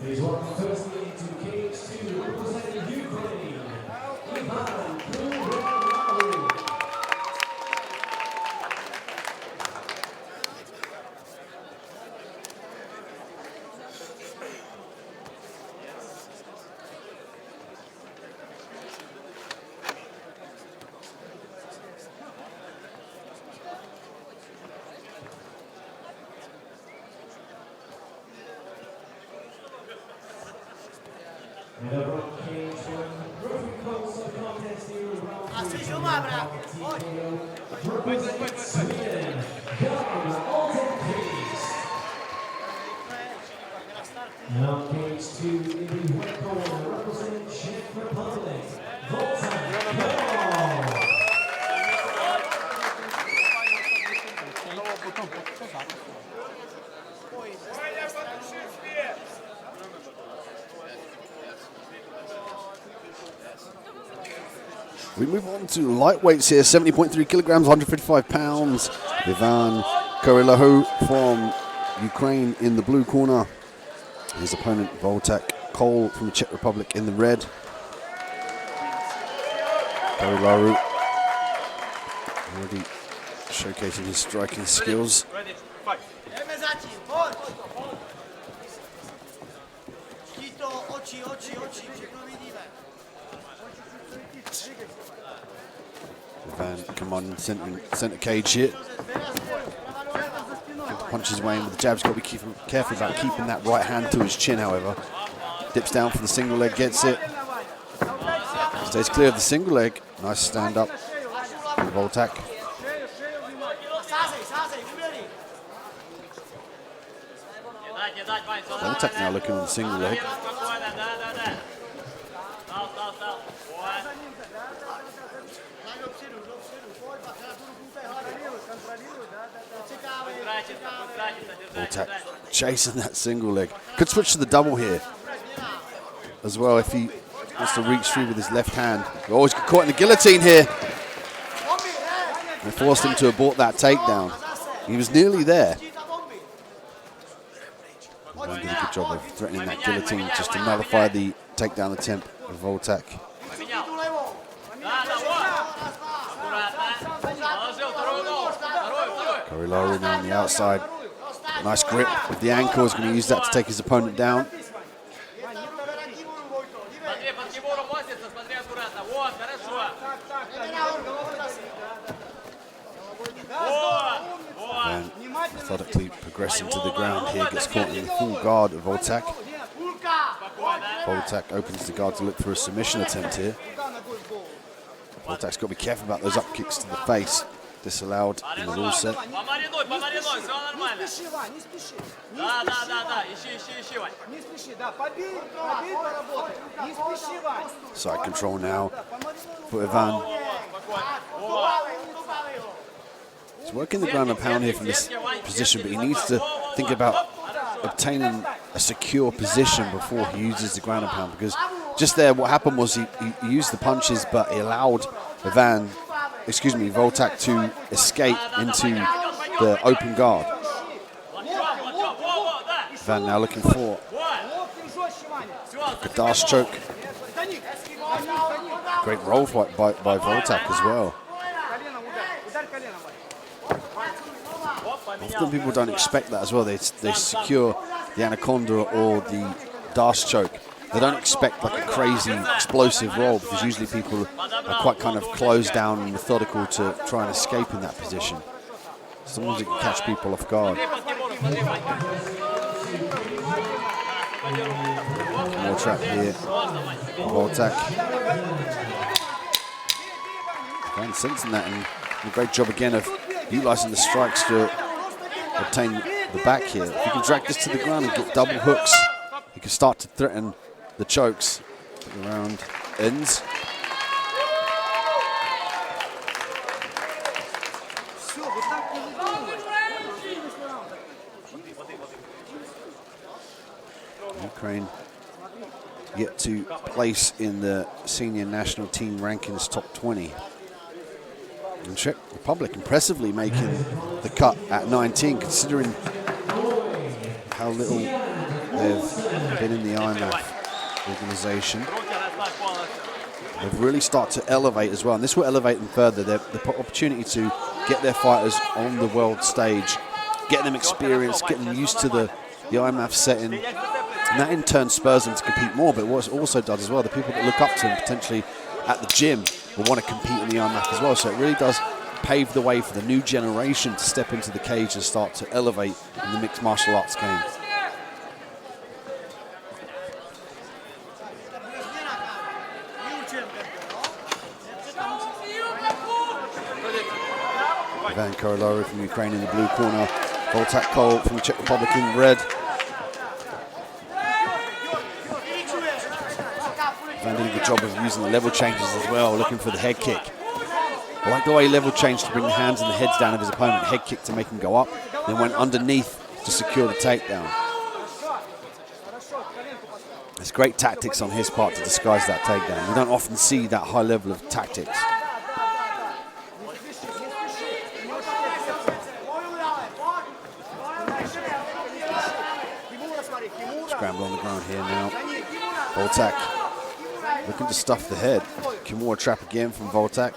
He's walking firstly into cage 2, representing Ukraine, Kurelaru. And over on cage 1, referee calls for the contest here around representing Sweden, and on cage 2, in the red corner, representing Czech Republic, Khol. We move on to lightweights here, 70.3 kilograms, 155 pounds. Ivan Kurelaru from Ukraine in the blue corner. His opponent, Voltek Khol from the Czech Republic in the red. Kurelaru already showcasing his striking skills. Ivan commanding centre cage here. Punches away in with the jabs. Got to be careful about keeping that right hand to his chin, however. Dips down for the single leg, gets it. Stays clear of the single leg. Nice stand up from Voltek. Voltek now looking on the single leg. Voltek chasing that single leg. Could switch to the double here as well if he wants to reach through with his left hand. He always got caught in the guillotine here. They forced him to abort that takedown. He was nearly there. Ivan did a good job of threatening that guillotine just to nullify the takedown attempt of Voltek. Kurelaru now on the outside. Nice grip with the ankle. He's going to use that to take his opponent down. And methodically progressing to the ground here, gets caught in the full guard of Voltek. Voltek opens the guard to look for a submission attempt here. Voltek's got to be careful about those up kicks to the face. Disallowed in the rule set. Side control now for Ivan. He's working the ground and pound here from this position, but he needs to think about obtaining a secure position before he uses the ground and pound, because just there what happened was he used the punches, but he allowed Voltek to escape into the open guard. Ivan now looking for a dash choke. Great roll fight by Voltek as well. Often people don't expect that as well. They secure the anaconda or the dash choke. They don't expect like a crazy explosive roll, because usually people are quite kind of closed down and methodical to try and escape in that position. Sometimes it can catch people off guard. More trap here. Voltek. And sensing that, and a great job again of utilising the strikes to obtain the back here. If you can drag this to the ground and get double hooks, you can start to threaten the chokes. The round ends. Ukraine yet to place in the senior national team rankings top 20. And Czech Republic impressively making the cut at 19, considering how little they've been in the IMMAF organization. They've really started to elevate as well, and this will elevate them further. The opportunity to get their fighters on the world stage, get them experience, get them used to the IMMAF setting, and that in turn spurs them to compete more. But what it also does as well, the people that look up to them potentially at the gym will want to compete in the IMMAF as well. So it really does pave the way for the new generation to step into the cage and start to elevate in the mixed martial arts game. Ivan Kurelaru from Ukraine in the blue corner, Voltak Khol from the Czech Republic in red. Ivan did a good job of using the level changes as well, looking for the head kick. I like the way he level changed to bring the hands and the heads down of his opponent, head kick to make him go up, then went underneath to secure the takedown. It's great tactics on his part to disguise that takedown. We don't often see that high level of tactics. Scramble on the ground here now. Voltak looking to stuff the head. Kimura trap again from Voltak.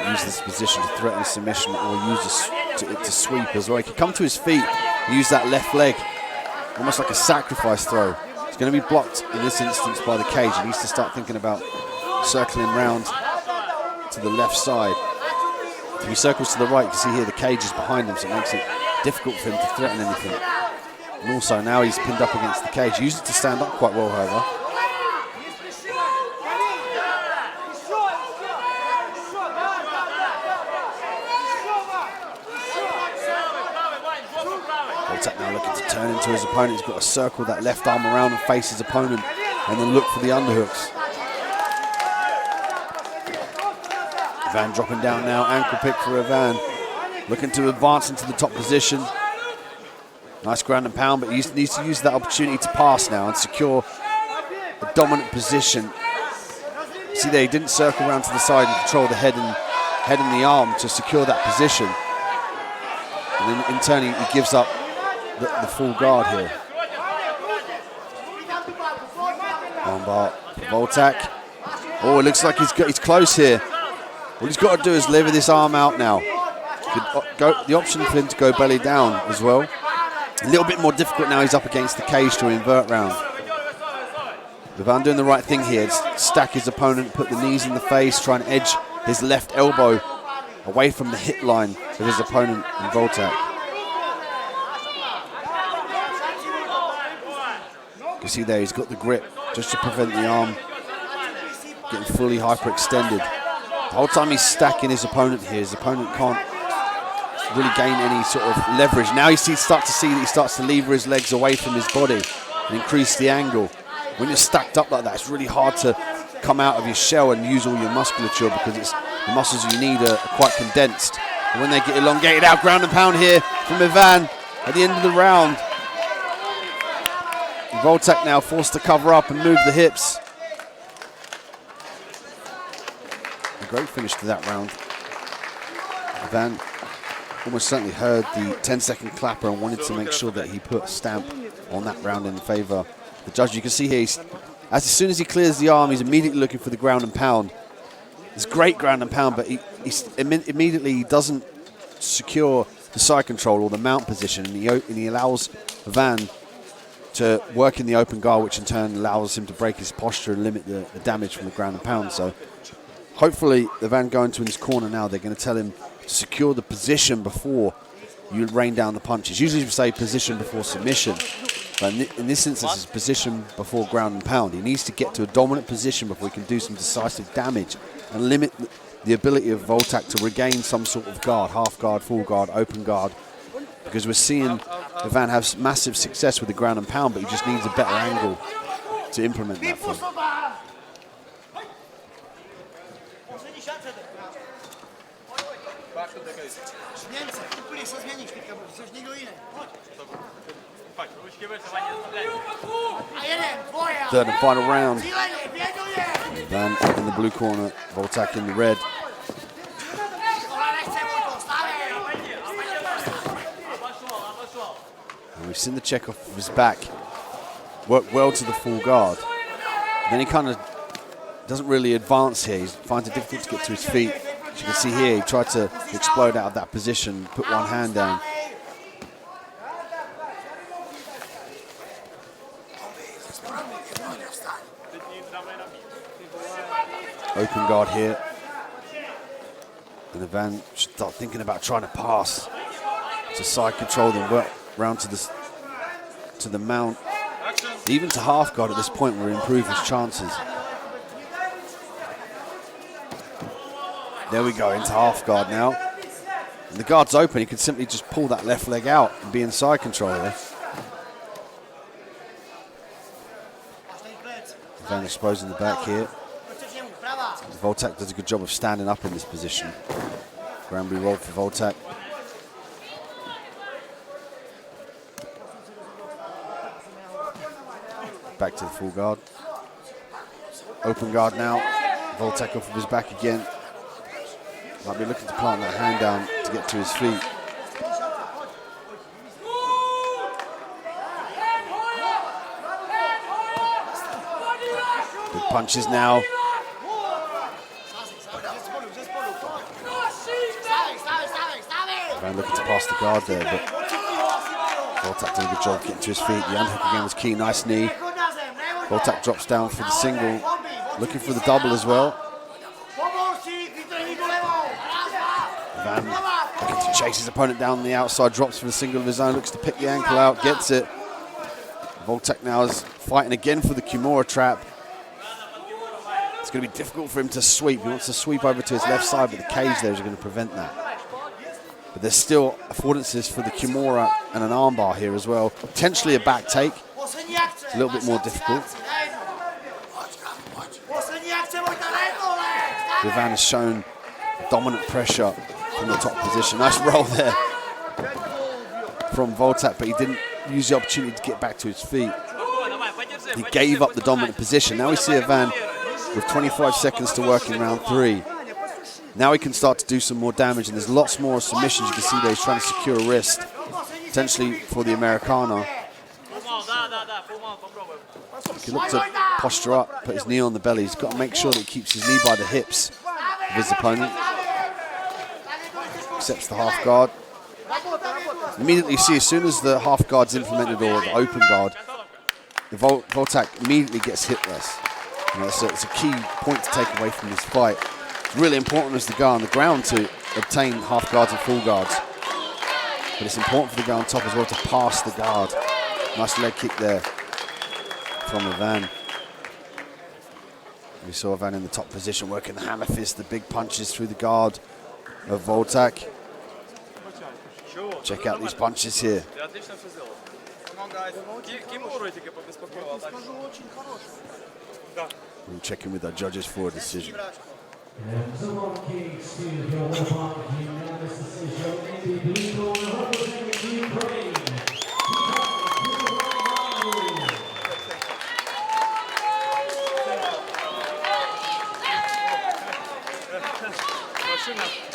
Use this position to threaten submission or use it to sweep as well. He can come to his feet, use that left leg, almost like a sacrifice throw. It's going to be blocked in this instance by the cage. He needs to start thinking about circling round to the left side. If he circles to the right, you can see here the cage is behind him, so it makes it difficult for him to threaten anything. And also now he's pinned up against the cage. Uses it to stand up quite well, however. Voltak now looking to turn into his opponent. He's got to circle that left arm around and face his opponent and then look for the underhooks. Ivan dropping down now, ankle pick for Ivan. Looking to advance into the top position. Nice ground and pound, but he needs to use that opportunity to pass now and secure a dominant position. See there, he didn't circle around to the side and control the head and the arm to secure that position. And then in turn, he gives up the full guard here. Armbar for Voltak. Oh, it looks like he's close here. What he's got to do is lever this arm out now. The option for him to go belly down as well. A little bit more difficult now he's up against the cage to invert round. Ivan doing the right thing here. Stack his opponent, put the knees in the face, try and edge his left elbow away from the hip line of his opponent in Voltak. You can see there he's got the grip just to prevent the arm getting fully hyperextended. The whole time he's stacking his opponent here, his opponent can't really gain any sort of leverage. Now you start to see that he starts to lever his legs away from his body and increase the angle. When you're stacked up like that, it's really hard to come out of your shell and use all your musculature because the muscles you need are quite condensed. And when they get elongated out, ground and pound here from Ivan at the end of the round. Voltak now forced to cover up and move the hips. A great finish to that round. Ivan almost certainly heard the 10-second clapper and wanted to make sure that he put a stamp on that round in favour of the judge. You can see here, as soon as he clears the arm, he's immediately looking for the ground and pound. It's great ground and pound, but he immediately doesn't secure the side control or the mount position, and he allows Ivan to work in the open guard, which in turn allows him to break his posture and limit the damage from the ground and pound. So hopefully Ivan going to his corner now, they're going to tell him to secure the position before you rain down the punches. Usually we say position before submission, but in this instance it's position before ground and pound. He needs to get to a dominant position before he can do some decisive damage and limit the ability of Voltak to regain some sort of guard, half guard, full guard, open guard, because we're seeing Ivan have massive success with the ground and pound, but he just needs a better angle to implement that for him. Third and final round. Ivan in the blue corner, Voltak in the red. We've seen the check off of his back. Worked well to the full guard. Then he kind of doesn't really advance here. He finds it difficult to get to his feet. As you can see here, he tried to explode out of that position, put one hand down. Open guard here. And Ivan should start thinking about trying to pass to side control, then work round to the mount. Even to half guard at this point will improve his chances. There we go, into half guard now. And the guard's open, he can simply just pull that left leg out and be in side control here. Ivan exposing the back here. Voltak does a good job of standing up in this position. Granby roll for Voltak. Back to the full guard. Open guard now. Voltak off of his back again. Might be looking to plant that hand down to get to his feet. Good punches now. Van looking to pass the guard there, but Voltak doing a good job getting to his feet. The underhook again was key, nice knee. Voltak drops down for the single, looking for the double as well. Van looking to chase his opponent down on the outside, drops for the single of his own, looks to pick the ankle out, gets it. Voltak now is fighting again for the Kimura trap. It's going to be difficult for him to sweep. He wants to sweep over to his left side, but the cage there is going to prevent that. But there's still affordances for the Kimura and an armbar here as well. Potentially a back take. It's a little bit more difficult. Ivan has shown dominant pressure from the top position. Nice roll there from Voltak, but he didn't use the opportunity to get back to his feet. He gave up the dominant position. Now we see Ivan with 25 seconds to work in round 3. Now he can start to do some more damage, and there's lots more submissions. You can see there he's trying to secure a wrist, potentially for the Americana. He looked to posture up, put his knee on the belly. He's got to make sure that he keeps his knee by the hips of his opponent. Accepts the half guard. Immediately you see, as soon as the half guard's implemented, or the open guard, Voltak immediately gets hitless. You know, it's a key point to take away from this fight. It's really important as the guy on the ground to obtain half guards and full guards. But it's important for the guy on top as well to pass the guard. Nice leg kick there from Ivan. We saw Ivan in the top position working the hammer fist, the big punches through the guard of Voltak. Check out these punches here. We'll check in with our judges for a decision. And so on cage to the one upon unanimous decision in the blue corner representing Ukraine. Машина.